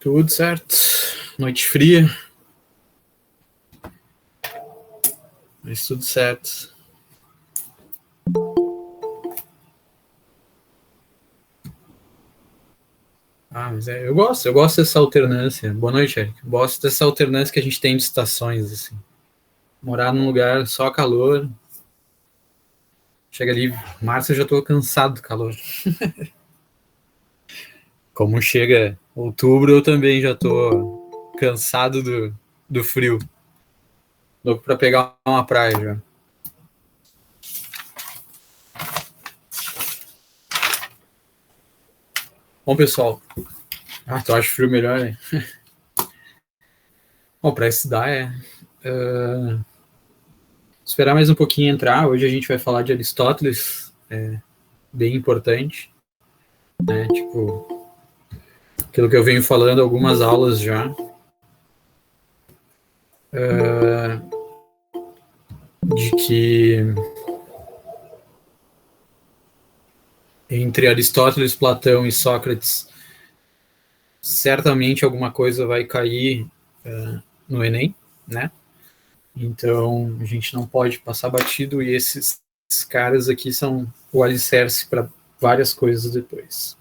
Tudo certo. Noite fria. Mas tudo certo. Mas eu gosto dessa alternância. Boa noite, Eric. Gosto dessa alternância que a gente tem de estações, assim. Morar num lugar só calor. Chega ali, março eu já tô cansado do calor. Como chega outubro, eu também já tô cansado do frio. Louco pra pegar uma praia já. Bom, pessoal. Tu acha frio melhor, né? Bom, pra estudar esperar mais um pouquinho entrar. Hoje a gente vai falar de Aristóteles, bem importante, né? Tipo, aquilo que eu venho falando algumas aulas já, de que entre Aristóteles, Platão e Sócrates, certamente alguma coisa vai cair no Enem, né? Então a gente não pode passar batido, e esses caras aqui são o alicerce para várias coisas depois.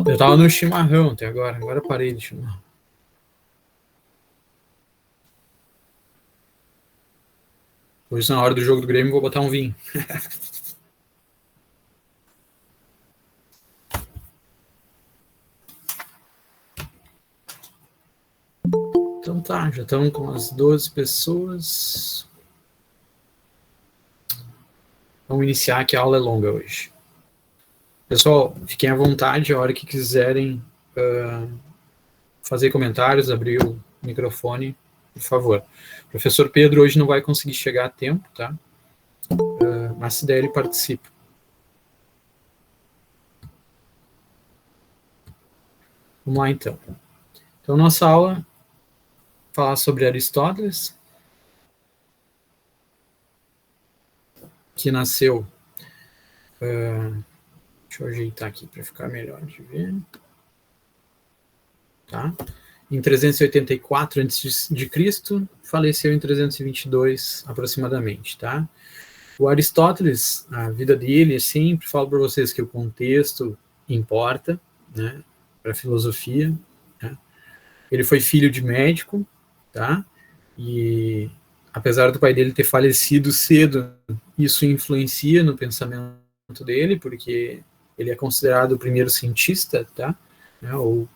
Eu tava no chimarrão até agora parei de chimarrão. Hoje, na hora do jogo do Grêmio, vou botar um vinho. Então tá, já estamos com as 12 pessoas. Vamos iniciar, que a aula é longa hoje. Pessoal, fiquem à vontade a hora que quiserem fazer comentários, abrir o microfone, por favor. O professor Pedro hoje não vai conseguir chegar a tempo, tá? Mas se der, ele participa. Vamos lá, então. Então, nossa aula falar sobre Aristóteles, que nasceu... deixa eu ajeitar aqui para ficar melhor de ver. Tá? Em 384 a.C., faleceu em 322 aproximadamente, tá? O Aristóteles, a vida dele, sempre falo para vocês que o contexto importa, né, para a filosofia, né? Ele foi filho de médico, tá? E apesar do pai dele ter falecido cedo, isso influencia no pensamento dele, porque ele é considerado o primeiro cientista, tá? Né, ou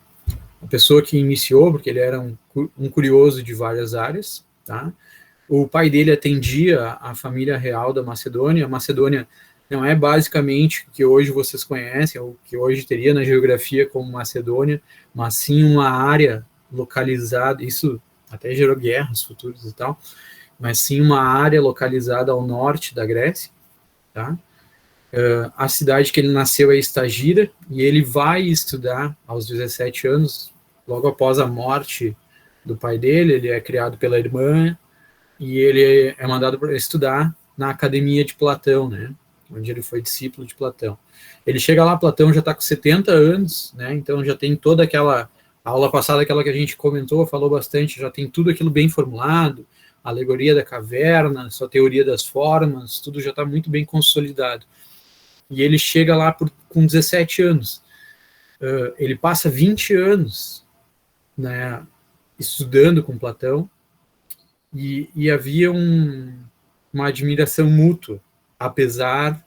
a pessoa que iniciou, porque ele era um curioso de várias áreas, tá? O pai dele atendia a família real da Macedônia. A Macedônia não é basicamente o que hoje vocês conhecem, ou que hoje teria na geografia como Macedônia, mas sim uma área localizada, isso até gerou guerras futuras e tal, mas sim uma área localizada ao norte da Grécia, tá? A cidade que ele nasceu é Estagira, e ele vai estudar aos 17 anos, logo após a morte do pai dele. Ele é criado pela irmã, e ele é mandado para estudar na academia de Platão, né, onde ele foi discípulo de Platão. Ele chega lá, Platão já está com 70 anos, né, então já tem toda aquela aula passada, aquela que a gente comentou, falou bastante, já tem tudo aquilo bem formulado, a alegoria da caverna, sua teoria das formas, tudo já está muito bem consolidado. E ele chega lá com 17 anos. Ele passa 20 anos, né, estudando com Platão, e havia uma admiração mútua, apesar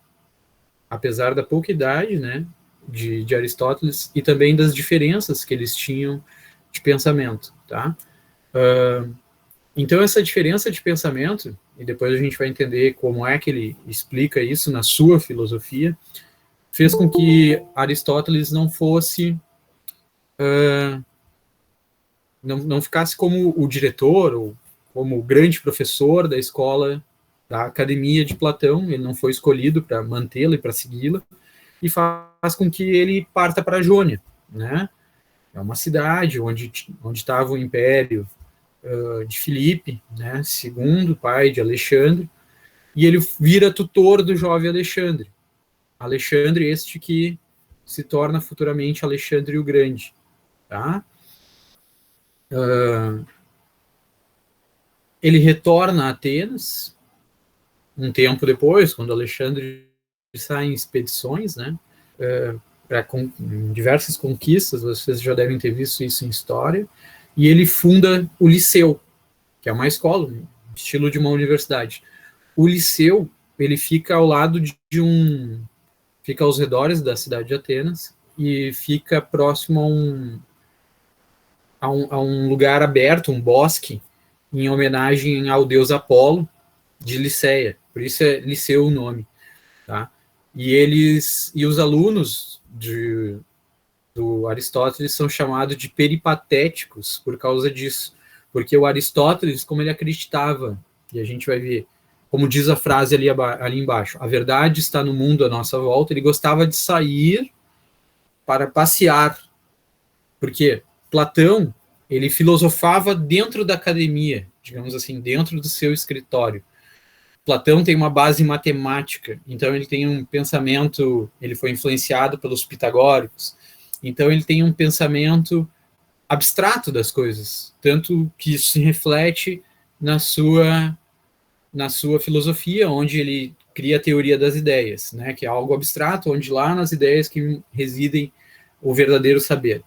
da pouca idade, né, de Aristóteles, e também das diferenças que eles tinham de pensamento, tá? Então, essa diferença de pensamento, e depois a gente vai entender como é que ele explica isso na sua filosofia, fez com que Aristóteles não fosse... não ficasse como o diretor, ou como o grande professor da escola, da academia de Platão. Ele não foi escolhido para mantê-la e para segui-la, e faz com que ele parta para a Jônia, né? É uma cidade onde estava o império de Filipe, né, segundo pai de Alexandre, e ele vira tutor do jovem Alexandre. Alexandre este que se torna futuramente Alexandre o Grande, tá? Ele retorna a Atenas um tempo depois, quando Alexandre sai em expedições, né? Para diversas conquistas, vocês já devem ter visto isso em história, e ele funda o Liceu, que é uma escola, um estilo de uma universidade. O Liceu, ele fica ao lado fica aos redores da cidade de Atenas, e fica próximo a um lugar aberto, um bosque, em homenagem ao deus Apolo, de Liceia, por isso é Liceu o nome, tá? E os alunos do Aristóteles são chamados de peripatéticos por causa disso, porque o Aristóteles, como ele acreditava, e a gente vai ver, como diz a frase ali embaixo, a verdade está no mundo à nossa volta, ele gostava de sair para passear, porque Platão, ele filosofava dentro da academia, digamos assim, dentro do seu escritório. Platão tem uma base matemática, então ele tem um pensamento, ele foi influenciado pelos pitagóricos, então ele tem um pensamento abstrato das coisas, tanto que isso se reflete na sua filosofia, onde ele cria a teoria das ideias, né, que é algo abstrato, onde lá nas ideias que residem o verdadeiro saber.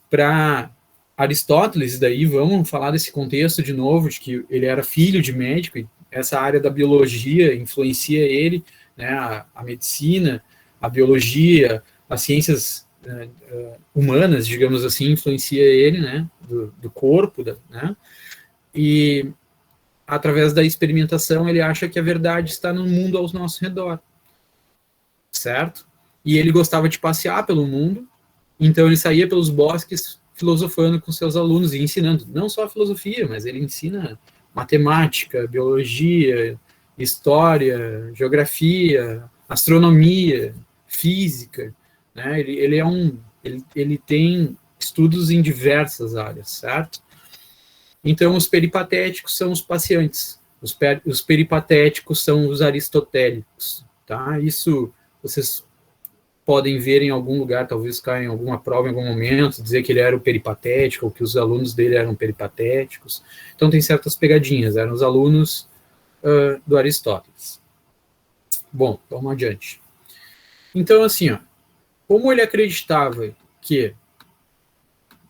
Para Aristóteles, daí vamos falar desse contexto de novo, de que ele era filho de médico, e essa área da biologia influencia ele, né, a medicina, a biologia, as ciências humanas, digamos assim, influencia ele, né, do corpo, né, e através da experimentação ele acha que a verdade está no mundo ao nosso redor, certo? E ele gostava de passear pelo mundo, então ele saía pelos bosques filosofando com seus alunos e ensinando, não só a filosofia, mas ele ensina matemática, biologia, história, geografia, astronomia, física, né? Ele tem estudos em diversas áreas, certo? Então, os peripatéticos são os passeantes, os peripatéticos são os aristotélicos, tá? Isso vocês podem ver em algum lugar, talvez caia em alguma prova em algum momento, dizer que ele era o peripatético, ou que os alunos dele eram peripatéticos. Então tem certas pegadinhas, eram os alunos do Aristóteles. Bom, vamos adiante. Então, assim, ó, como ele acreditava que...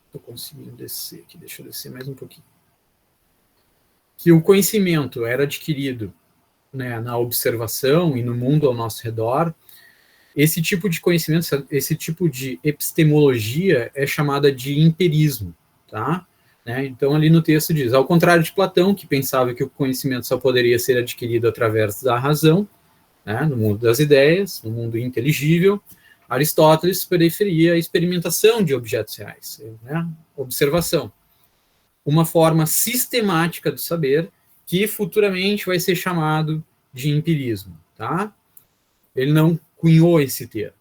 Estou conseguindo descer aqui, deixa eu descer mais um pouquinho. Que o conhecimento era adquirido, né, na observação e no mundo ao nosso redor. Esse tipo de conhecimento, esse tipo de epistemologia é chamada de empirismo, tá? Né? Então, ali no texto diz, ao contrário de Platão, que pensava que o conhecimento só poderia ser adquirido através da razão, né, no mundo das ideias, no mundo inteligível, Aristóteles preferia a experimentação de objetos reais, né? Observação. Uma forma sistemática do saber que futuramente vai ser chamado de empirismo, tá? Ele não cunhou esse termo,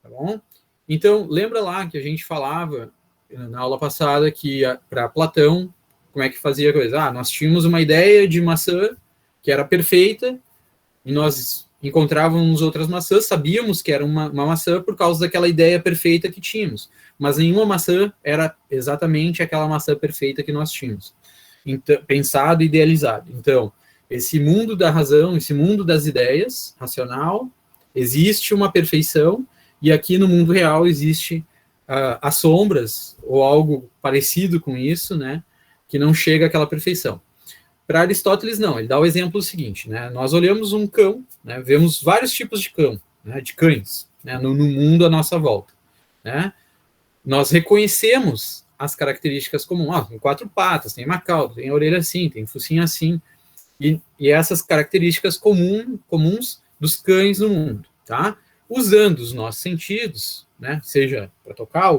tá bom? Então, lembra lá que a gente falava na aula passada que para Platão, como é que fazia a coisa? Nós tínhamos uma ideia de maçã que era perfeita e nós encontrávamos outras maçãs, sabíamos que era uma maçã por causa daquela ideia perfeita que tínhamos, mas nenhuma maçã era exatamente aquela maçã perfeita que nós tínhamos, então, pensado e idealizado. Então, esse mundo da razão, esse mundo das ideias, racional, existe uma perfeição, e aqui no mundo real existe as sombras, ou algo parecido com isso, né, que não chega àquela perfeição. Para Aristóteles, não, ele dá o exemplo seguinte, né, nós olhamos um cão, né, vemos vários tipos de cão, né, de cães, né, no mundo à nossa volta, né, nós reconhecemos as características comuns, tem 4 patas, tem uma cauda, tem a orelha assim, tem focinho assim, e essas características comuns dos cães no mundo, tá? Usando os nossos sentidos, né? Seja para tocar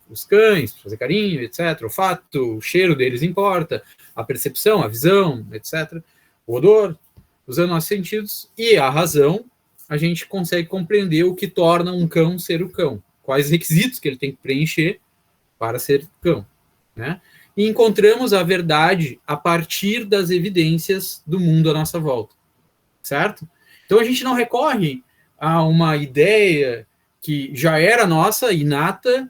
os cães, fazer carinho, etc. O olfato, o cheiro deles importa, a percepção, a visão, etc. O odor, usando nossos sentidos e a razão, a gente consegue compreender o que torna um cão ser o cão, quais requisitos que ele tem que preencher para ser cão, né? E encontramos a verdade a partir das evidências do mundo à nossa volta, certo? Então a gente não recorre a uma ideia que já era nossa, inata,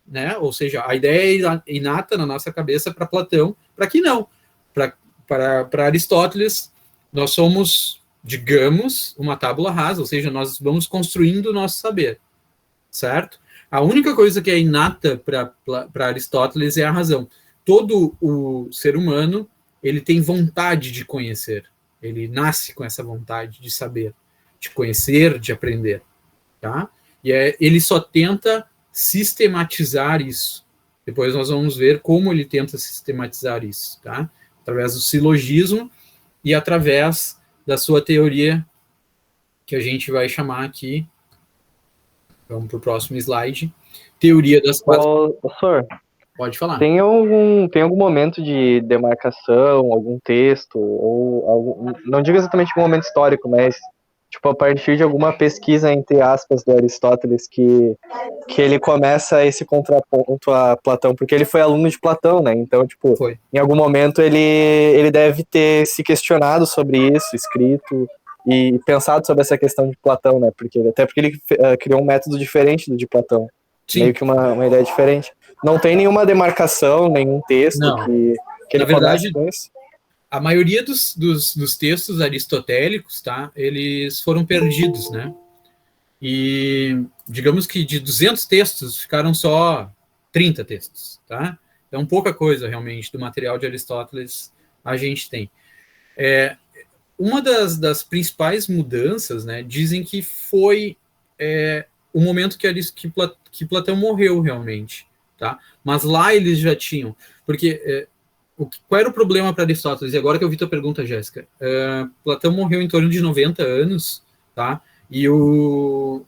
né? Ou seja, a ideia é inata na nossa cabeça para Platão, para que não. Para Aristóteles, nós somos, digamos, uma tábula rasa, ou seja, nós vamos construindo o nosso saber, certo? A única coisa que é inata para Aristóteles é a razão. Todo o ser humano, ele tem vontade de conhecer, ele nasce com essa vontade de saber, de conhecer, de aprender, tá? E ele só tenta sistematizar isso. Depois nós vamos ver como ele tenta sistematizar isso, tá? Através do silogismo e através da sua teoria, que a gente vai chamar aqui, vamos para o próximo slide, teoria das quatro... Professor, Pode falar. tem algum momento de demarcação, algum texto, ou algum, não digo exatamente um momento histórico, mas tipo, a partir de alguma pesquisa, entre aspas, do Aristóteles, que ele começa esse contraponto a Platão, porque ele foi aluno de Platão, né? Então, tipo, Foi. em algum momento ele deve ter se questionado sobre isso, escrito, e pensado sobre essa questão de Platão, né? Até porque ele criou um método diferente do de Platão. Sim. Meio que uma ideia diferente. Não tem nenhuma demarcação, nenhum texto Não. que ele Na verdade, comece com isso? a maioria dos textos aristotélicos, tá, eles foram perdidos, né? E digamos que de 200 textos ficaram só 30 textos, tá? Então pouca coisa realmente do material de Aristóteles a gente tem. Uma das principais mudanças, né, dizem que foi o momento que Platão morreu realmente, tá? Mas lá eles já tinham, porque qual era o problema para Aristóteles? E agora que eu vi tua pergunta, Jéssica, Platão morreu em torno de 90 anos, tá? E o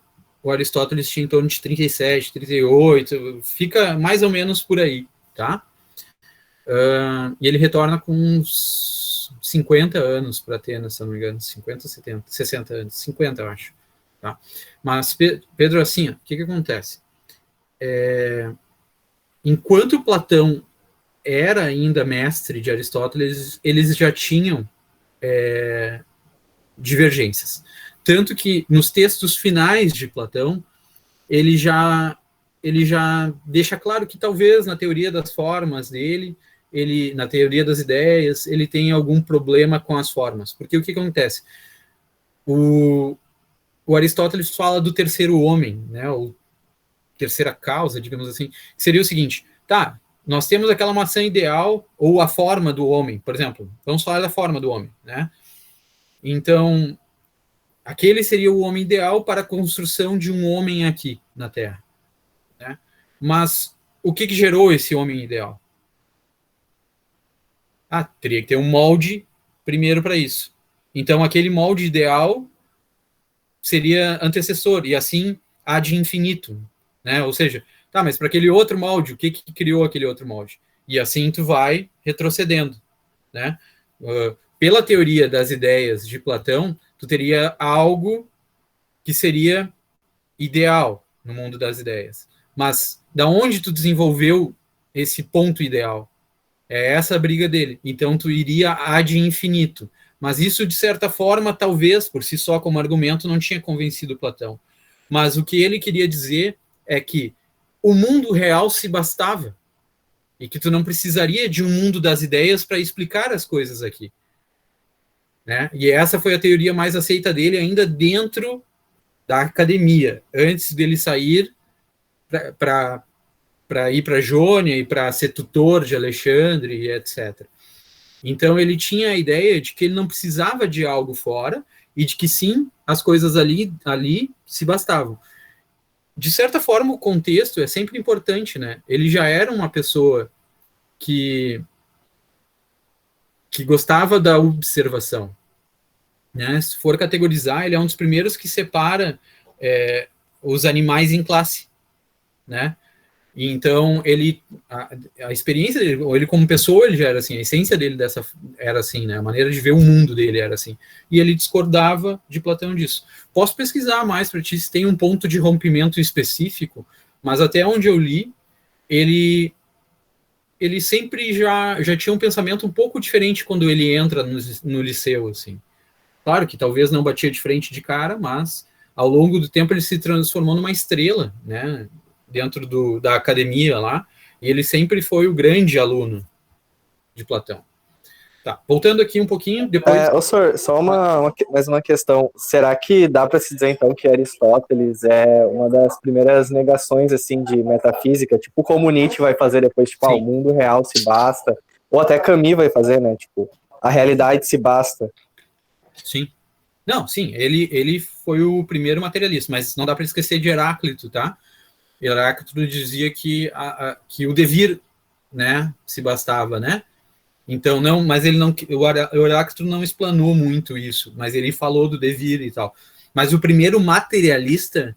Aristóteles tinha em torno de 37, 38, fica mais ou menos por aí, tá? E ele retorna com uns 50 anos para Atenas, se não me engano, 50, 70, 60 anos, 50 eu acho, tá? Mas, Pedro, assim, o que acontece? Enquanto Platão era ainda mestre de Aristóteles, eles já tinham divergências. Tanto que nos textos finais de Platão, ele já deixa claro que talvez na teoria das formas dele, na teoria das ideias, ele tem algum problema com as formas. Porque o que acontece? O Aristóteles fala do terceiro homem, né, ou terceira causa, digamos assim, que seria o seguinte, tá, nós temos aquela maçã ideal ou a forma do homem, por exemplo, vamos falar da forma do homem, né? Então, aquele seria o homem ideal para a construção de um homem aqui na Terra, né? Mas o que gerou esse homem ideal? Teria que ter um molde primeiro para isso. Então, aquele molde ideal seria antecessor, e assim ad infinito, né? Ou seja, tá, mas para aquele outro molde, o que criou aquele outro molde? E assim tu vai retrocedendo, né? Pela teoria das ideias de Platão, tu teria algo que seria ideal no mundo das ideias. Mas da onde tu desenvolveu esse ponto ideal? É essa a briga dele. Então tu iria ad infinito. Mas isso, de certa forma, talvez, por si só, como argumento, não tinha convencido Platão. Mas o que ele queria dizer é que o mundo real se bastava e que tu não precisaria de um mundo das ideias para explicar as coisas aqui. Né? E essa foi a teoria mais aceita dele ainda dentro da academia, antes dele sair para ir para Jônia e para ser tutor de Alexandre e etc. Então ele tinha a ideia de que ele não precisava de algo fora e de que sim, as coisas ali se bastavam. De certa forma, o contexto é sempre importante, né? Ele já era uma pessoa que gostava da observação, né? Se for categorizar, ele é um dos primeiros que separa os animais em classe, né? Então, a experiência dele, ou ele como pessoa, ele já era assim, a essência dele era assim, né? A maneira de ver o mundo dele era assim. E ele discordava de Platão disso. Posso pesquisar mais para ti se tem um ponto de rompimento específico, mas até onde eu li, ele sempre já tinha um pensamento um pouco diferente quando ele entra no liceu, assim. Claro que talvez não batia de frente de cara, mas ao longo do tempo ele se transformou numa estrela, né, dentro da academia lá, e ele sempre foi o grande aluno de Platão. Tá, voltando aqui um pouquinho, depois... Senhor, só mais uma questão. Será que dá para se dizer, então, que Aristóteles é uma das primeiras negações, assim, de metafísica? Tipo, como Nietzsche vai fazer depois, tipo, o mundo real se basta. Ou até Camus vai fazer, né? Tipo, a realidade se basta. Sim. Não, sim, ele foi o primeiro materialista, mas não dá para esquecer de Heráclito, tá? Heráclito dizia que o devir, né, se bastava, né? Então, não, mas ele não, o Heráclito não explanou muito isso, mas ele falou do devir e tal. Mas o primeiro materialista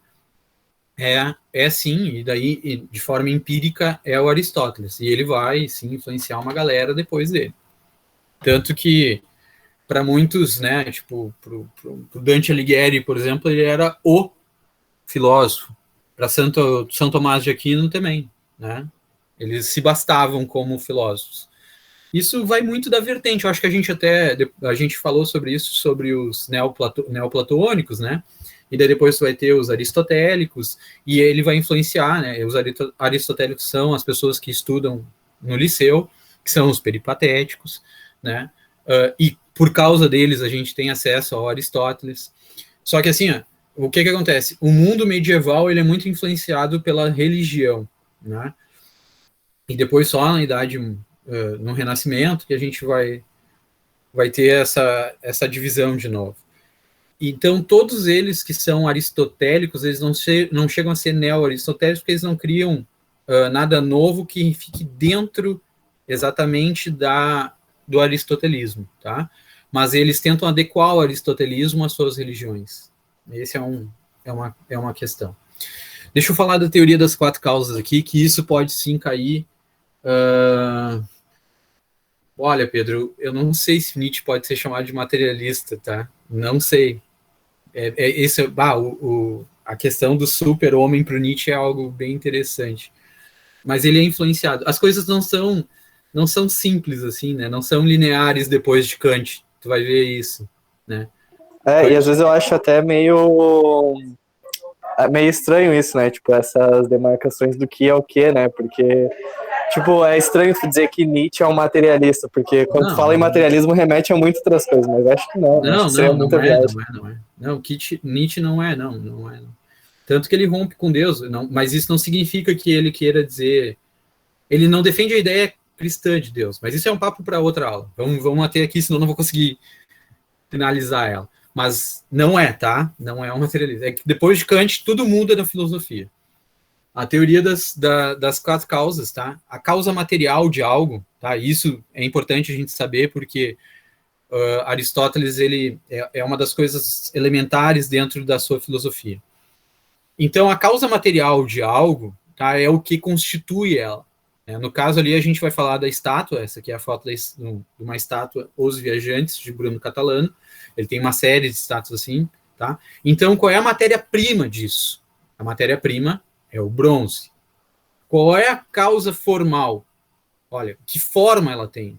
é sim, e daí, de forma empírica, é o Aristóteles. E ele vai, sim, influenciar uma galera depois dele. Tanto que, para muitos, né, tipo, pro Dante Alighieri, por exemplo, ele era o filósofo. Para São Tomás de Aquino também, né? Eles se bastavam como filósofos. Isso vai muito da vertente. Eu acho que a gente falou sobre isso, sobre os neoplatônicos, né? E daí depois vai ter os aristotélicos, e ele vai influenciar, né? Os aristotélicos são as pessoas que estudam no liceu, que são os peripatéticos, né? E por causa deles a gente tem acesso ao Aristóteles. Só que assim, o que acontece? O mundo medieval ele é muito influenciado pela religião, né? E depois só na idade no Renascimento que a gente vai ter essa divisão de novo. Então, todos eles que são aristotélicos, eles não chegam a ser neo-aristotélicos, porque eles não criam nada novo que fique dentro exatamente do aristotelismo, tá? Mas eles tentam adequar o aristotelismo às suas religiões. Esse é uma questão. Deixa eu falar da teoria das 4 causas aqui, que isso pode sim cair... Olha, Pedro, eu não sei se Nietzsche pode ser chamado de materialista, tá? Não sei. A questão do super-homem para o Nietzsche é algo bem interessante. Mas ele é influenciado. As coisas não são simples assim, né? Não são lineares depois de Kant. Tu vai ver isso, né? E às vezes eu acho até meio estranho isso, né? Tipo, essas demarcações do que é o que, né? Porque, tipo, é estranho tu dizer que Nietzsche é um materialista, porque quando tu fala em materialismo remete a muitas outras coisas, mas acho que não. Acho que seria muita viagem. Não é. Não, Nietzsche não é, não é. Tanto que ele rompe com Deus, mas isso não significa que ele queira dizer... Ele não defende a ideia cristã de Deus, mas isso é um papo para outra aula. Vamos até aqui, senão não vou conseguir finalizar ela. Mas não é, tá? Não é um materialista. É que depois de Kant, tudo muda na filosofia. A teoria das 4 causas, tá? A causa material de algo, tá? Isso é importante a gente saber, porque Aristóteles ele é uma das coisas elementares dentro da sua filosofia. Então, a causa material de algo, tá, é o que constitui ela. No caso ali, a gente vai falar da estátua, essa aqui é a foto de uma estátua, Os Viajantes, de Bruno Catalano. Ele tem uma série de estátuas assim, tá? Então, qual é a matéria-prima disso? A matéria-prima é o bronze. Qual é a causa formal? Olha, que forma ela tem?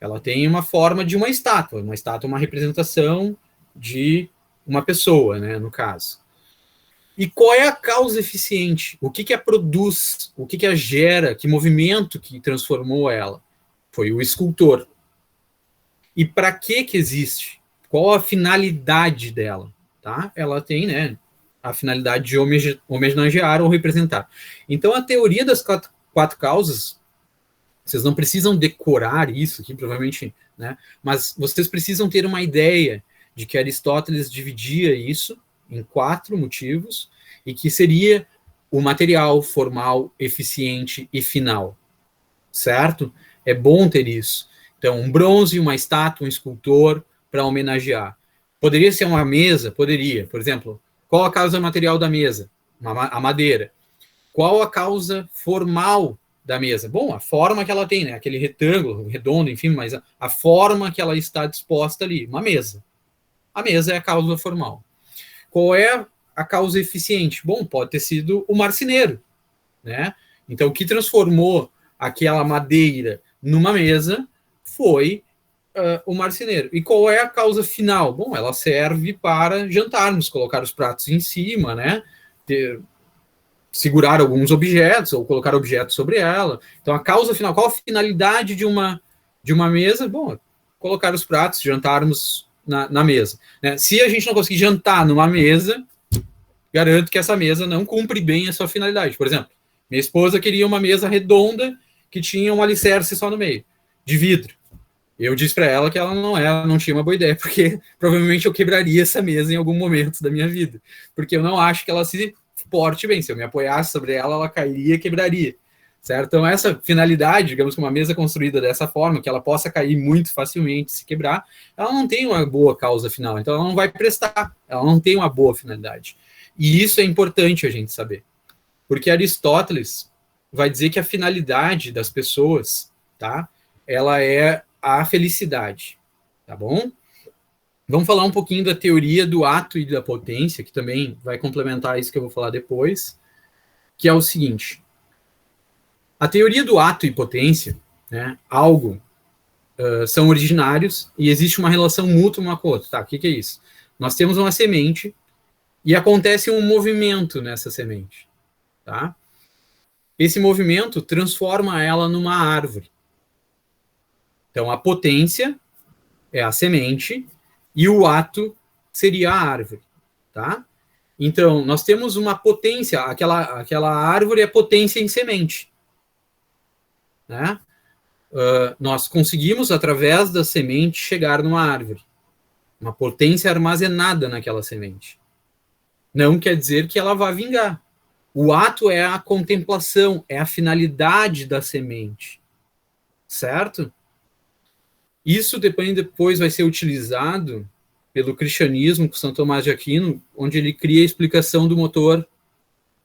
Ela tem uma forma de uma estátua. Uma estátua é uma representação de uma pessoa, né, no caso. E qual é a causa eficiente? O que a produz? O que a gera? Que movimento que transformou ela? Foi o escultor. E para que existe? Qual a finalidade dela? Tá? Ela tem, né, a finalidade de homenagear ou representar. Então, a teoria das 4 causas, vocês não precisam decorar isso aqui, provavelmente, né, mas vocês precisam ter uma ideia de que Aristóteles dividia isso em 4 motivos, e que seria o material, formal, eficiente e final. Certo? É bom ter isso. Então, um bronze, uma estátua, um escultor, para homenagear. Poderia ser uma mesa? Poderia. Por exemplo, qual a causa material da mesa? A madeira. Qual a causa formal da mesa? Bom, a forma que ela tem, né? Aquele retângulo, redondo, enfim, mas a forma que ela está disposta ali, uma mesa. A mesa é a causa formal. Qual é a causa eficiente? Bom, pode ter sido o marceneiro, né? Então, o que transformou aquela madeira numa mesa foi o marceneiro. E qual é a causa final? Bom, ela serve para jantarmos, colocar os pratos em cima, né? Segurar alguns objetos ou colocar objetos sobre ela. Então, a causa final, qual a finalidade de uma mesa? Bom, colocar os pratos, jantarmos na mesa. Né? Se a gente não conseguir jantar numa mesa, garanto que essa mesa não cumpre bem a sua finalidade. Por exemplo, minha esposa queria uma mesa redonda que tinha um alicerce só no meio, de vidro. Eu disse para ela que ela não tinha uma boa ideia, porque provavelmente eu quebraria essa mesa em algum momento da minha vida, porque eu não acho que ela se porte bem. Se eu me apoiasse sobre ela, ela cairia e quebraria, certo? Então, essa finalidade, digamos que uma mesa construída dessa forma, que ela possa cair muito facilmente, se quebrar, ela não tem uma boa causa final, então ela não vai prestar, ela não tem uma boa finalidade. E isso é importante a gente saber, porque Aristóteles vai dizer que a finalidade das pessoas, tá? Ela é a felicidade, tá bom? Vamos falar um pouquinho da teoria do ato e da potência, que também vai complementar isso que eu vou falar depois, que é o seguinte: a teoria do ato e potência, né, são originários e existe uma relação mútua uma com a outra. Tá, o que é isso? Nós temos uma semente e acontece um movimento nessa semente, tá? Esse movimento transforma ela numa árvore. Então, a potência é a semente e o ato seria a árvore, tá? Então, nós temos uma potência, aquela árvore é potência em semente, né? Nós conseguimos, através da semente, chegar numa árvore. Uma potência armazenada naquela semente. Não quer dizer que ela vá vingar. O ato é a contemplação, é a finalidade da semente, certo? Isso depois vai ser utilizado pelo cristianismo, com São Tomás de Aquino, onde ele cria a explicação do motor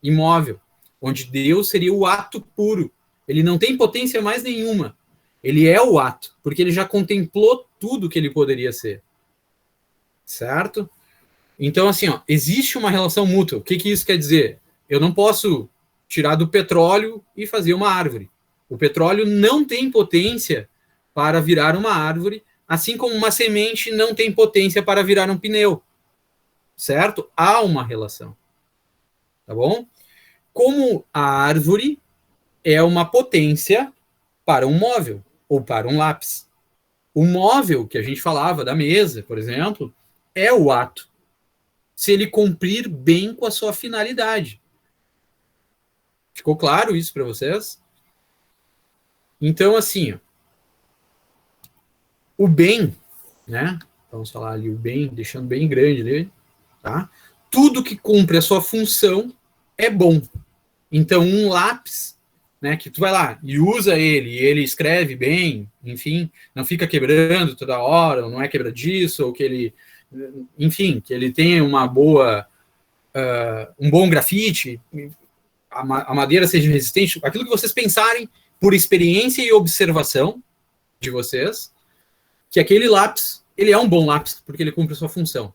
imóvel, onde Deus seria o ato puro. Ele não tem potência mais nenhuma. Ele é o ato, porque ele já contemplou tudo que ele poderia ser. Certo? Então, assim, ó, existe uma relação mútua. O que isso quer dizer? Eu não posso tirar do petróleo e fazer uma árvore. O petróleo não tem potência para virar uma árvore, assim como uma semente não tem potência para virar um pneu. Certo? Há uma relação. Tá bom? Como a árvore é uma potência para um móvel ou para um lápis. O móvel que a gente falava da mesa, por exemplo, é o ato, se ele cumprir bem com a sua finalidade. Ficou claro isso para vocês? Então, assim, ó, o bem, né? Vamos falar ali o bem, deixando bem grande ali, tá? Tudo que cumpre a sua função é bom. Então, um lápis, né, que tu vai lá e usa ele, e ele escreve bem, enfim, não fica quebrando toda hora, ou não é quebradiço, ou que ele, enfim, que ele tenha uma boa, um bom grafite, a madeira seja resistente, aquilo que vocês pensarem por experiência e observação de vocês, que aquele lápis, ele é um bom lápis, porque ele cumpre a sua função.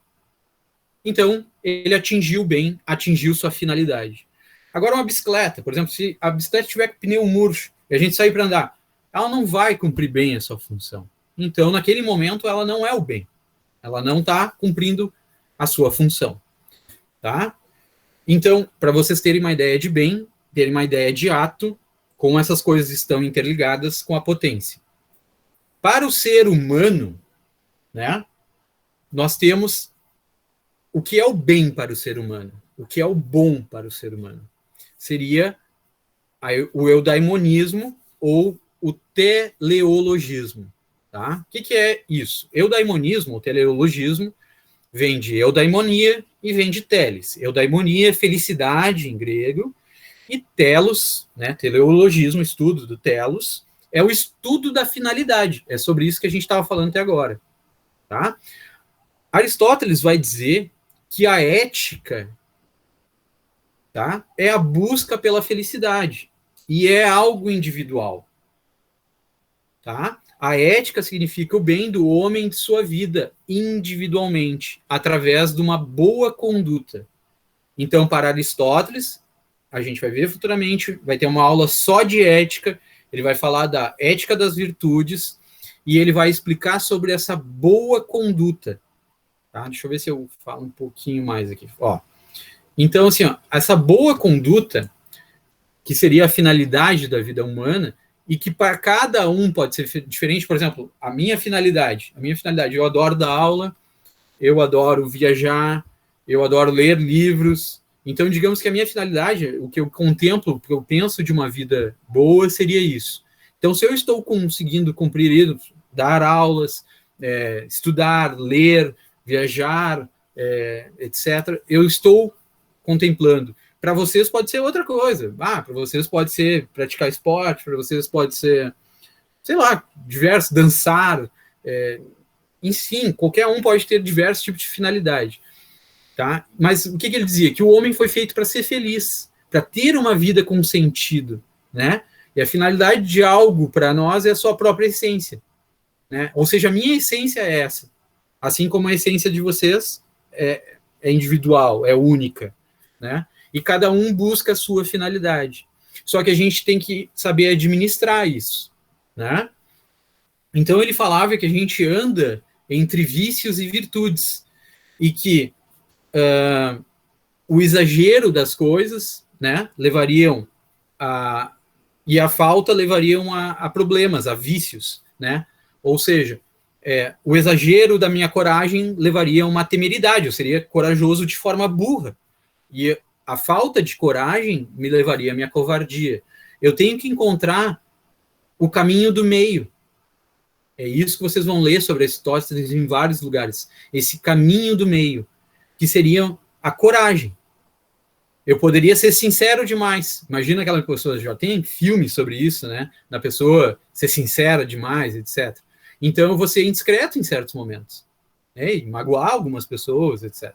Então, ele atingiu bem, atingiu sua finalidade. Agora, uma bicicleta, por exemplo, se a bicicleta tiver com pneu murcho e a gente sair para andar, ela não vai cumprir bem a sua função. Então, naquele momento, ela não é o bem. Ela não está cumprindo a sua função. Tá? Então, para vocês terem uma ideia de bem, terem uma ideia de ato, como essas coisas estão interligadas com a potência. Para o ser humano, né, nós temos o que é o bem para o ser humano, o que é o bom para o ser humano. Seria o eudaimonismo ou o teleologismo. Tá? O que é isso? Eudaimonismo, ou teleologismo, vem de eudaimonia e vem de teles. Eudaimonia é felicidade em grego, e telos, né, teleologismo, estudo do telos, é o estudo da finalidade. É sobre isso que a gente estava falando até agora. Tá? Aristóteles vai dizer que a ética, tá, é a busca pela felicidade e é algo individual. Tá? A ética significa o bem do homem de sua vida individualmente, através de uma boa conduta. Então, para Aristóteles, a gente vai ver futuramente, vai ter uma aula só de ética, ele vai falar da ética das virtudes e ele vai explicar sobre essa boa conduta. Tá? Deixa eu ver se eu falo um pouquinho mais aqui. Ó, então, assim, ó, essa boa conduta, que seria a finalidade da vida humana, e que para cada um pode ser diferente. Por exemplo, a minha finalidade, eu adoro dar aula, eu adoro viajar, eu adoro ler livros. Então, digamos que a minha finalidade, o que eu contemplo, o que eu penso de uma vida boa, seria isso. Então, se eu estou conseguindo cumprir isso, dar aulas, estudar, ler, viajar, etc., eu estou contemplando. Para vocês pode ser outra coisa. Para vocês pode ser praticar esporte, para vocês pode ser, sei lá, diversos, dançar, enfim, qualquer um pode ter diversos tipos de finalidade. Tá? Mas o que ele dizia? Que o homem foi feito para ser feliz, para ter uma vida com sentido, né? E a finalidade de algo para nós é a sua própria essência, né? Ou seja, a minha essência é essa, assim como a essência de vocês é individual, é única, né? E cada um busca a sua finalidade. Só que a gente tem que saber administrar isso, né? Então ele falava que a gente anda entre vícios e virtudes, e que o exagero das coisas, né, levariam e a falta levariam a problemas, a vícios, né? Ou seja, o exagero da minha coragem levaria a uma temeridade, eu seria corajoso de forma burra, e a falta de coragem me levaria à minha covardia. Eu tenho que encontrar o caminho do meio. É isso que vocês vão ler sobre Aristóteles em vários lugares. Esse caminho do meio, que seria a coragem. Eu poderia ser sincero demais. Imagina aquela pessoa, já tem filmes sobre isso, né? Da pessoa ser sincera demais, etc. Então eu vou ser indiscreto em certos momentos, né? E magoar algumas pessoas, etc.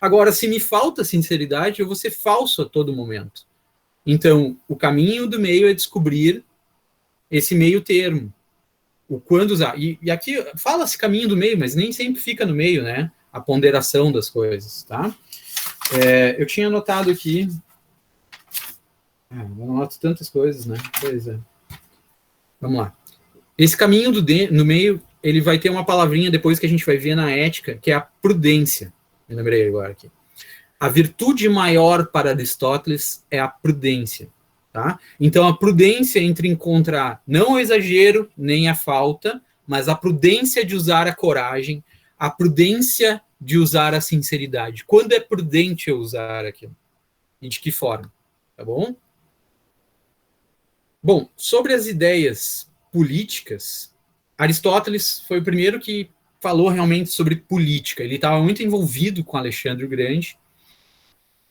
Agora, se me falta sinceridade, eu vou ser falso a todo momento. Então, o caminho do meio é descobrir esse meio termo. O quando usar. E aqui fala-se caminho do meio, mas nem sempre fica no meio, né? A ponderação das coisas, tá? Eu tinha anotado aqui. Eu anoto tantas coisas, né? Pois é. Vamos lá. Esse caminho no meio, ele vai ter uma palavrinha depois que a gente vai ver na ética, que é a prudência. Me lembrei agora aqui. A virtude maior para Aristóteles é a prudência. Tá? Então, a prudência entre encontrar não o exagero, nem a falta, mas a prudência de usar a coragem, a prudência de usar a sinceridade. Quando é prudente eu usar aquilo? E de que forma? Tá bom? Bom, sobre as ideias políticas, Aristóteles foi o primeiro que falou realmente sobre política. Ele estava muito envolvido com Alexandre o Grande,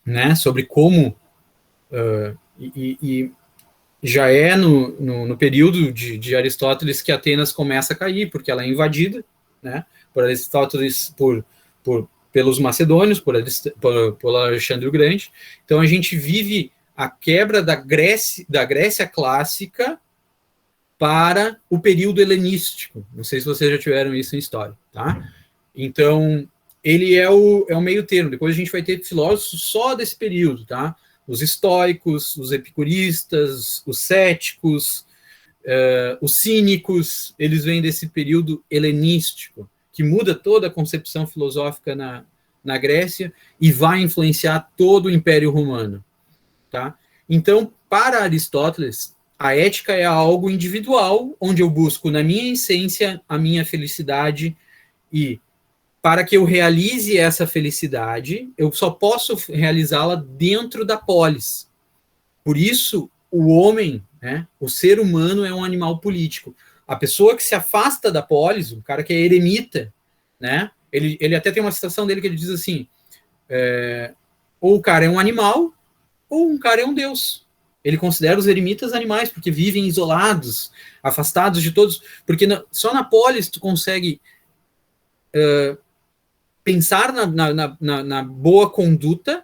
né, sobre como... E já é no período de Aristóteles que Atenas começa a cair, porque ela é invadida, né, por Aristóteles, pelos macedônios, por Alexandre o Grande. Então a gente vive a quebra da Grécia clássica para o período helenístico. Não sei se vocês já tiveram isso em história, tá? Então, ele é o meio termo. Depois a gente vai ter filósofos só desse período, tá? Os estoicos, os epicuristas, os céticos, os cínicos, eles vêm desse período helenístico, que muda toda a concepção filosófica na Grécia e vai influenciar todo o Império Romano. Tá? Então, para Aristóteles, a ética é algo individual, onde eu busco na minha essência a minha felicidade, e para que eu realize essa felicidade, eu só posso realizá-la dentro da polis. Por isso, o homem, né, o ser humano é um animal político. A pessoa que se afasta da polis, o cara que é eremita, né, ele até tem uma citação dele que ele diz assim, ou o cara é um animal, ou um cara é um deus. Ele considera os eremitas animais, porque vivem isolados, afastados de todos, porque só na polis tu consegue pensar na boa conduta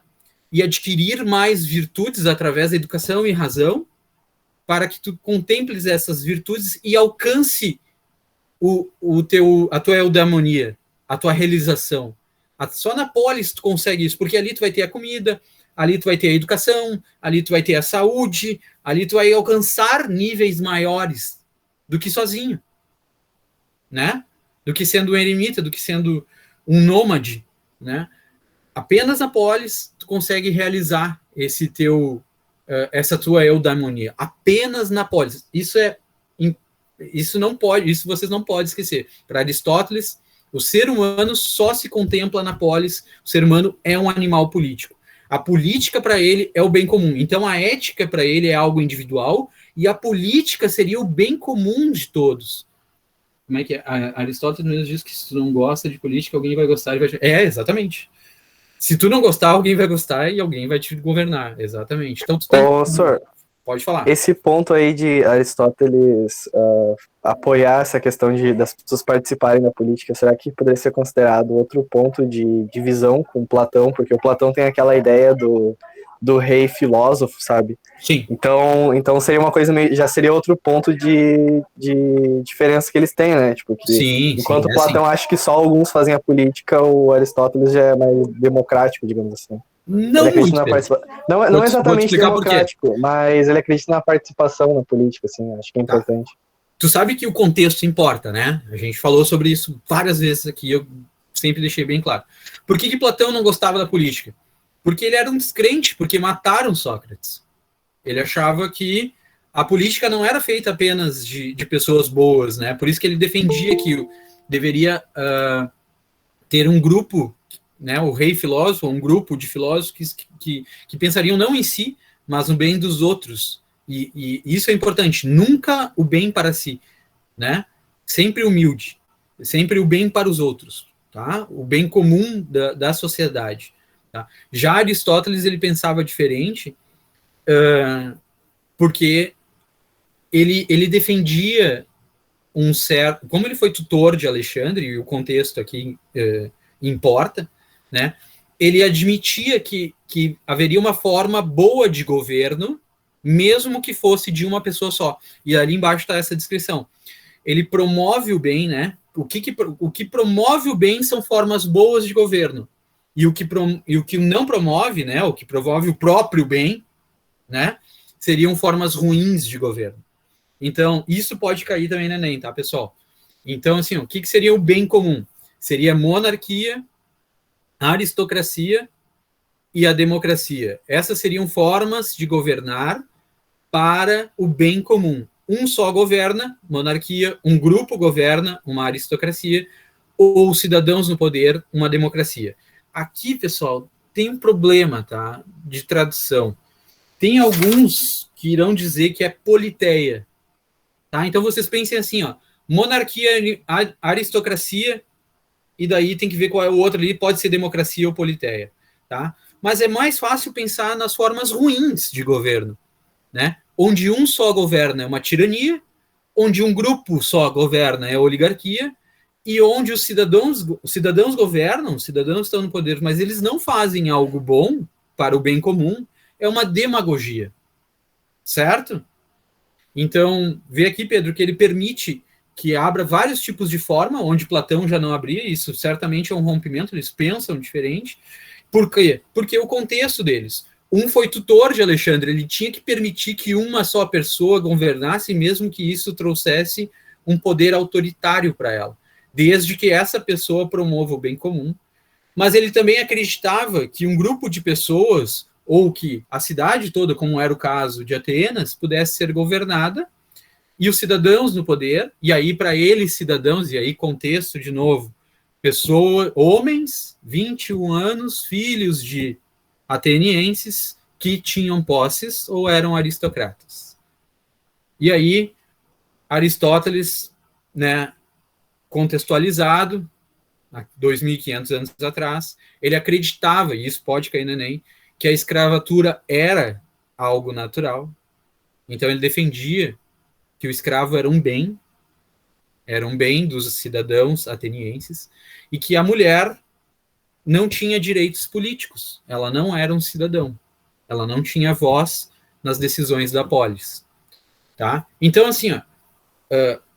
e adquirir mais virtudes através da educação e razão, para que tu contemples essas virtudes e alcance a tua eudaimonia, a tua realização. Só na polis tu consegue isso, porque ali tu vai ter a comida, ali tu vai ter a educação, ali tu vai ter a saúde, ali tu vai alcançar níveis maiores do que sozinho. né? Do que sendo um eremita, do que sendo um nômade, né? Apenas na polis tu consegue realizar essa tua eudaimonia. Apenas na polis. Isso não pode, isso vocês não podem esquecer. Para Aristóteles, o ser humano só se contempla na polis, o ser humano é um animal político. A política para ele é o bem comum. Então a ética para ele é algo individual e a política seria o bem comum de todos. Como é que é? Aristóteles mesmo diz que se tu não gosta de política, alguém vai gostar e vai... exatamente. Se tu não gostar, alguém vai gostar e alguém vai te governar. Exatamente. Então tu tem... Senhor, Pode falar. Esse ponto aí de Aristóteles apoiar essa questão das pessoas participarem da política, será que poderia ser considerado outro ponto de divisão com Platão? Porque o Platão tem aquela ideia do rei filósofo, sabe? Sim. Então seria uma coisa já seria outro ponto de diferença que eles têm, né? Tipo, que sim, enquanto Platão acha que só alguns fazem a política, o Aristóteles já é mais democrático, digamos assim. Não muito. Não exatamente democrático, mas ele acredita na participação na política, assim, acho que é importante. Tu sabe que o contexto importa, né? A gente falou sobre isso várias vezes aqui, eu sempre deixei bem claro. Por que Platão não gostava da política? Porque ele era um descrente, porque mataram Sócrates. Ele achava que a política não era feita apenas de pessoas boas, né? Por isso que ele defendia que deveria ter um grupo, né, o rei filósofo, um grupo de filósofos que pensariam não em si, mas no bem dos outros. E isso é importante. Nunca o bem para si, né? Sempre humilde. Sempre o bem para os outros, tá? O bem comum da sociedade. Tá? Já Aristóteles, ele pensava diferente, porque ele defendia um certo... Como ele foi tutor de Alexandre, e o contexto aqui importa, né? Ele admitia que haveria uma forma boa de governo, mesmo que fosse de uma pessoa só. E ali embaixo está essa descrição. Ele promove o bem, né? O que promove o bem são formas boas de governo. E o que não promove, né? O que promove o próprio bem, né? Seriam formas ruins de governo. Então, isso pode cair também no Enem, tá, pessoal? Então, assim, o que seria o bem comum? Seria monarquia, a aristocracia e a democracia. Essas seriam formas de governar para o bem comum. Um só governa, monarquia, um grupo governa, uma aristocracia, ou cidadãos no poder, uma democracia. Aqui, pessoal, tem um problema, tá, de tradução. Tem alguns que irão dizer que é politeia. Tá? Então, vocês pensem assim, ó, monarquia, aristocracia, e daí tem que ver qual é o outro ali, pode ser democracia ou politeia, tá? Mas é mais fácil pensar nas formas ruins de governo, né? Onde um só governa é uma tirania, onde um grupo só governa é a oligarquia, e onde os cidadãos governam, os cidadãos estão no poder, mas eles não fazem algo bom para o bem comum, é uma demagogia, certo? Então, vê aqui, Pedro, que ele permite que abra vários tipos de forma, onde Platão já não abria, isso certamente é um rompimento, eles pensam diferente. Por quê? Porque o contexto deles. Um foi tutor de Alexandre, ele tinha que permitir que uma só pessoa governasse, mesmo que isso trouxesse um poder autoritário para ela, desde que essa pessoa promova o bem comum. Mas ele também acreditava que um grupo de pessoas, ou que a cidade toda, como era o caso de Atenas, pudesse ser governada, e os cidadãos no poder, e aí para eles cidadãos, e aí contexto de novo, homens, 21 anos, filhos de atenienses, que tinham posses ou eram aristocratas. E aí, Aristóteles, né, contextualizado, 2.500 anos atrás, ele acreditava, e isso pode cair no Enem, que a escravatura era algo natural. Então ele defendia que o escravo era um bem dos cidadãos atenienses, e que a mulher não tinha direitos políticos, ela não era um cidadão, ela não tinha voz nas decisões da polis. Tá? Então, assim, ó,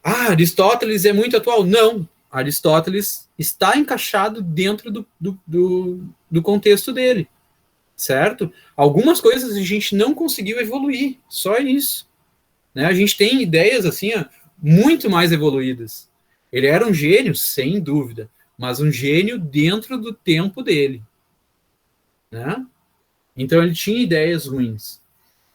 Aristóteles é muito atual? Não, Aristóteles está encaixado dentro do contexto dele, certo? Algumas coisas a gente não conseguiu evoluir, só isso. Né? A gente tem ideias assim, ó, muito mais evoluídas. Ele era um gênio, sem dúvida, mas um gênio dentro do tempo dele, né? Então ele tinha ideias ruins.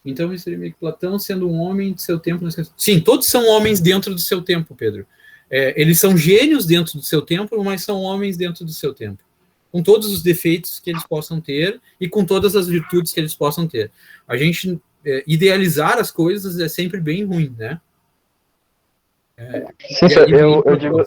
Então isso seria meio que Platão sendo um homem de seu tempo. Sim, todos são homens dentro do seu tempo, Pedro. Eles são gênios dentro do seu tempo, mas são homens dentro do seu tempo, com todos os defeitos que eles possam ter e com todas as virtudes que eles possam ter. A gente idealizar as coisas é sempre bem ruim, né? Sim, eu digo...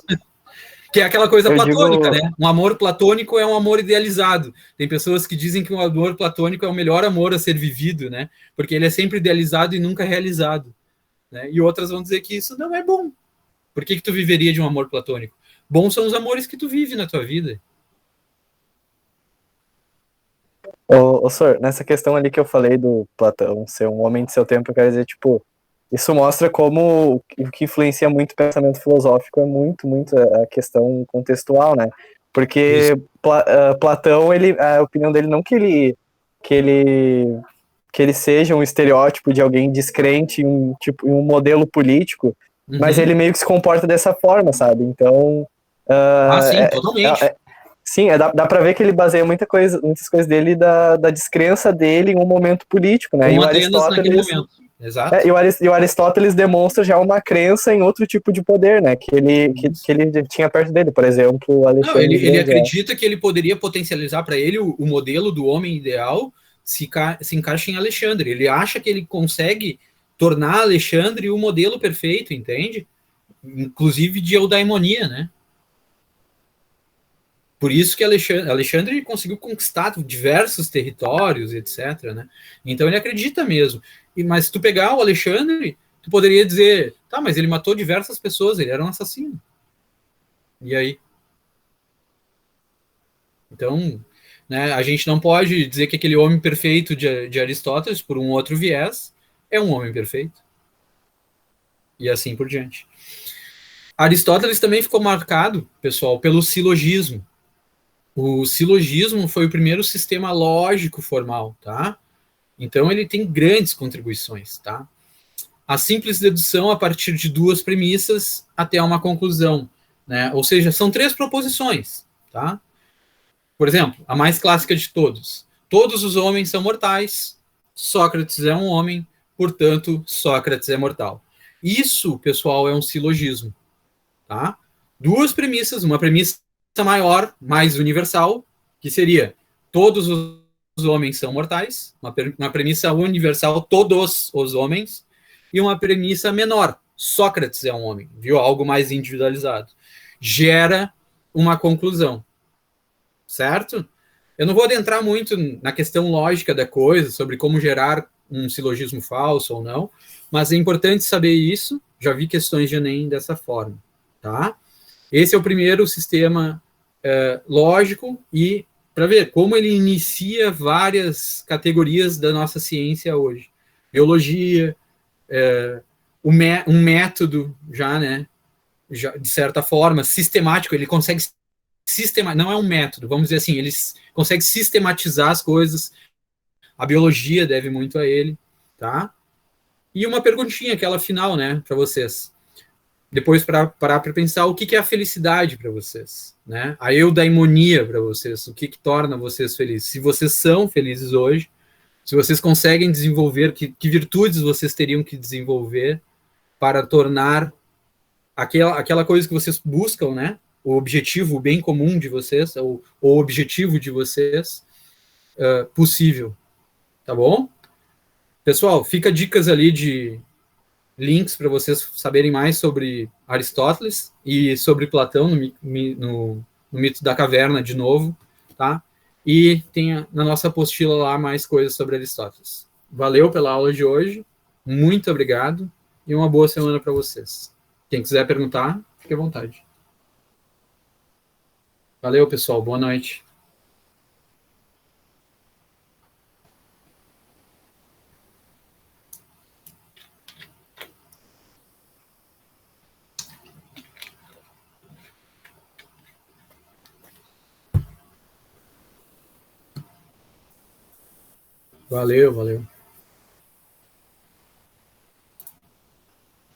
Que é aquela coisa platônica, né? Um amor platônico é um amor idealizado. Tem pessoas que dizem que o amor platônico é o melhor amor a ser vivido, né? Porque ele é sempre idealizado e nunca realizado. Né? E outras vão dizer que isso não é bom. Por que tu viveria de um amor platônico? Bons são os amores que tu vive na tua vida. Sor, nessa questão ali que eu falei do Platão ser um homem de seu tempo, eu quero dizer, tipo, isso mostra como o que influencia muito o pensamento filosófico é muito a questão contextual, né? Porque Platão, a opinião dele não que ele seja um estereótipo de alguém descrente em um modelo político, mas ele meio que se comporta dessa forma, sabe? Então... sim, totalmente. Sim, dá pra ver que ele baseia muitas coisas dele da descrença dele em um momento político, né? Com e o Atenas naquele Aristóteles... momento. Exato. E o Aristóteles demonstra já uma crença em outro tipo de poder, né? Que ele tinha perto dele, por exemplo, o Alexandre. Não, ele acredita que ele poderia potencializar para ele o modelo do homem ideal se encaixa em Alexandre. Ele acha que ele consegue tornar Alexandre o modelo perfeito, entende? Inclusive de eudaimonia, né? Por isso que Alexandre conseguiu conquistar diversos territórios, etc. Né? Então ele acredita mesmo. Mas se tu pegar o Alexandre, tu poderia dizer, tá, mas ele matou diversas pessoas, ele era um assassino. E aí? Então, né, a gente não pode dizer que aquele homem perfeito de Aristóteles, por um outro viés, é um homem perfeito. E assim por diante. Aristóteles também ficou marcado, pessoal, pelo silogismo. O silogismo foi o primeiro sistema lógico formal, tá? Então ele tem grandes contribuições, tá? A simples dedução a partir de duas premissas até uma conclusão, né? Ou seja, são três proposições, tá? Por exemplo, a mais clássica de todos. Todos os homens são mortais, Sócrates é um homem, portanto, Sócrates é mortal. Isso, pessoal, é um silogismo, tá? Duas premissas, uma premissa maior, mais universal, que seria todos os homens são mortais, uma premissa universal, todos os homens, e uma premissa menor, Sócrates é um homem, viu? Algo mais individualizado. Gera uma conclusão, certo? Eu não vou adentrar muito na questão lógica da coisa, sobre como gerar um silogismo falso ou não, mas é importante saber isso, já vi questões de Enem dessa forma, tá? Esse é o primeiro sistema lógico e para ver como ele inicia várias categorias da nossa ciência hoje. Biologia, um método já, né, já, de certa forma, sistemático, ele consegue não é um método, vamos dizer assim, ele consegue sistematizar as coisas, a biologia deve muito a ele, tá? E uma perguntinha, aquela final, né, para vocês. Depois parar para pensar o que é a felicidade para vocês, né? A eudaimonia para vocês, o que torna vocês felizes. Se vocês são felizes hoje, se vocês conseguem desenvolver, que virtudes vocês teriam que desenvolver para tornar aquela coisa que vocês buscam, né? O objetivo, o bem comum de vocês, ou o objetivo de vocês, possível, tá bom? Pessoal, fica dicas ali de links para vocês saberem mais sobre Aristóteles e sobre Platão no mito da caverna de novo, tá? E tem na nossa apostila lá mais coisas sobre Aristóteles. Valeu pela aula de hoje, muito obrigado e uma boa semana para vocês. Quem quiser perguntar, fique à vontade. Valeu, pessoal, boa noite. Valeu.